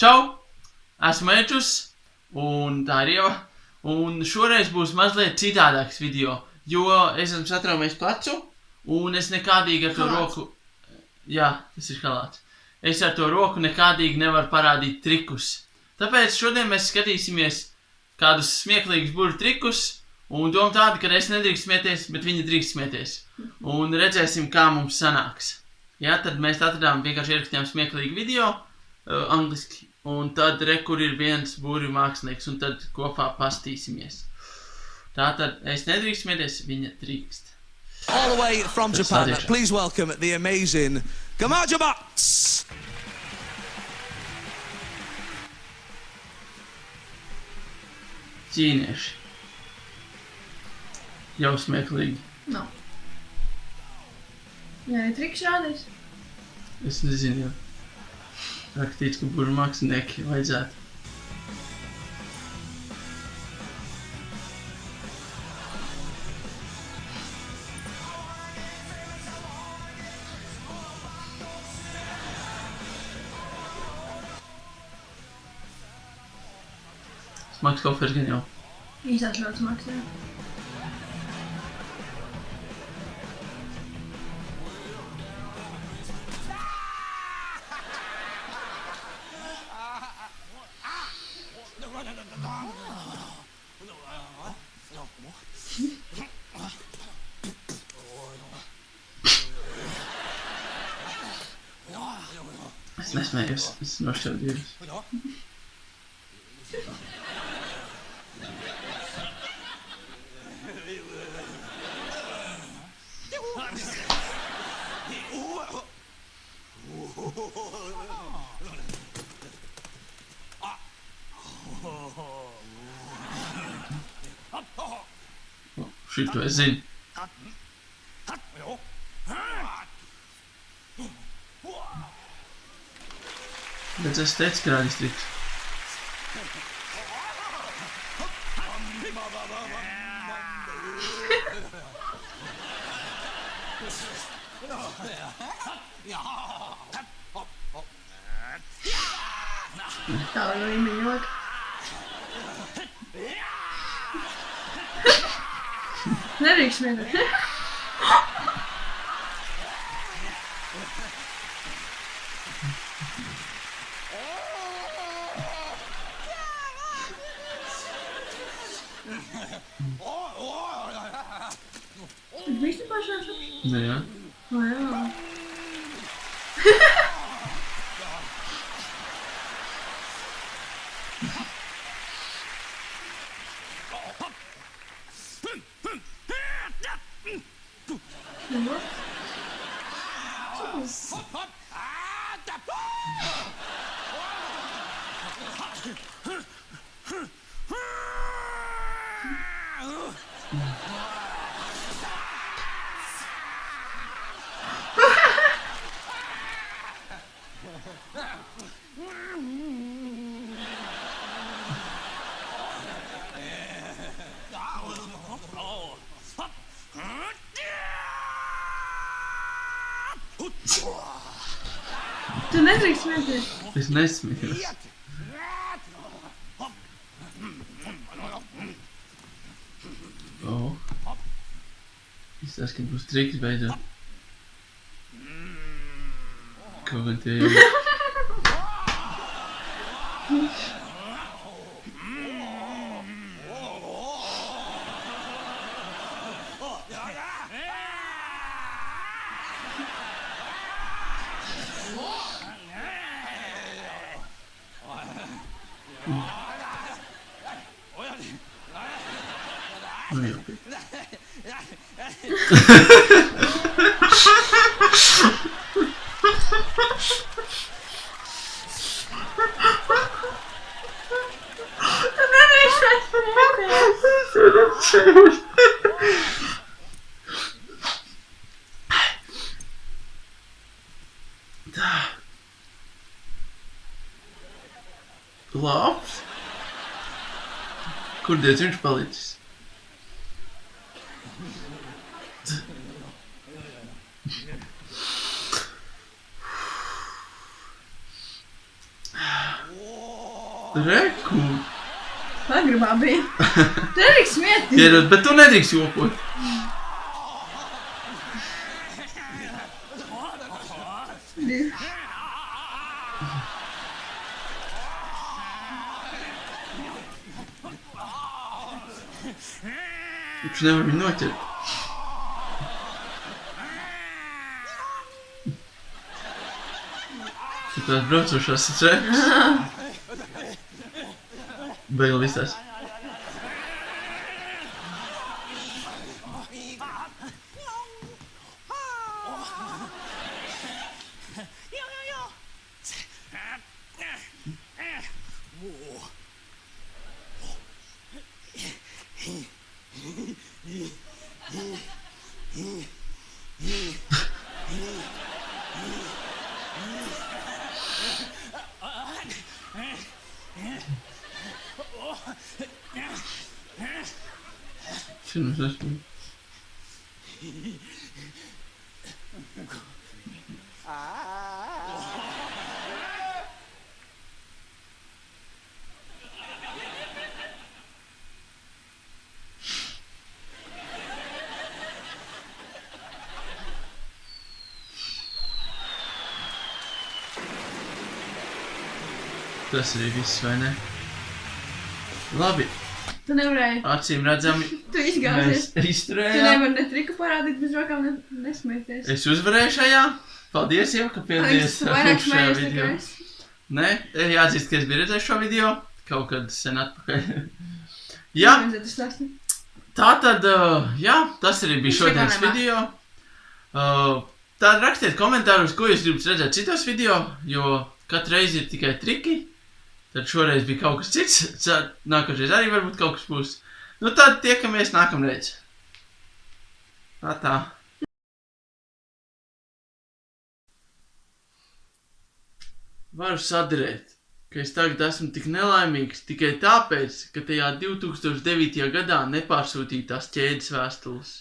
Čau! Esmu Ečus, un tā ir Ieva. Un šoreiz būs mazliet citādāks video, jo es esmu satraumies plecu, un es nekādīgi ar to roku... Jā, tas ir halāts. Es ar to roku nekādīgi nevaru parādīt trikus. Tāpēc šodien mēs skatīsimies kādus smieklīgus burtu trikus, un doma tāda, ka es nedrīkst smieties, bet viņi drīkst smieties. Un redzēsim, kā mums sanāks. Jā, tad mēs atradām vienkārši ierakstījām smieklīgu video, angliski, un tad kur ir viens burvju mākslinieks, un tad kopā pastīsimies. Tātad es nedrīkst smieties, viņa drīkst. All the way from Japan, please welcome the amazing Gamaja Mats! Ķīnieši. Jau smieklīgi. Nav. Jā, ir triks rādīs. Es nezinu, jau. Rakstīts, ka burvju mākslinieki vajadzētu. Smags kofers gan jau. Īstās ļoti smags, jā. Es nesmējos, es nošķaudījos. Šito es zinu. Bet es teicu, ka rādīs triks. Tā var līmeņot. Nedrīkst smieties. Ir visi pašās? Nu jā. O jā. Tu nedrīkst smieties. Es nesmējos. O. Izstāst, ka būs triks beidzot. Kaut gan tie jau... Nu jau bija. Tu nedrīkst smieties. Tā. Labs. Kur diez viņš palicis? Reku. Pagrabā bija. Tu nedrīkst smieties. Piedod, bet tu nedrīkst jokot. Viņš nevar viņu noķert. Tās braucošās rekus. Beigla visās. Šim es esmu. Tas arī viss, vai ne? Labi. Tu nevarēji. Acīm redzami, Tu izgāzies. mēs Tu izturējām. nevari ne triku parādīt bez rokām nesmieties. Es uzvarēju šajā. Paldies jau, ka piedalījies Tu vairāk šajā smējies video. nekā es. Nē, jāatzīst, ka es biju redzējis šo video. Kaut kad sen atpakaļ. Jā, Nevajadzētu stāstīt. tātad, jā, tas arī bija Viņš šodienas nekā video. Tad rakstiet komentārus, ko jūs gribat redzēt citos video, jo katru reizi ir tikai triki. Tad šoreiz bija kaut kas cits, nākošais arī varbūt kaut kas būs. Nu tad tiekamies nākamreiz. Tā. Varu sadarēt, ka es tagad esmu tik nelaimīgs tikai tāpēc, ka tajā 2009. gadā nepārsūtītās ķēdes vēstules.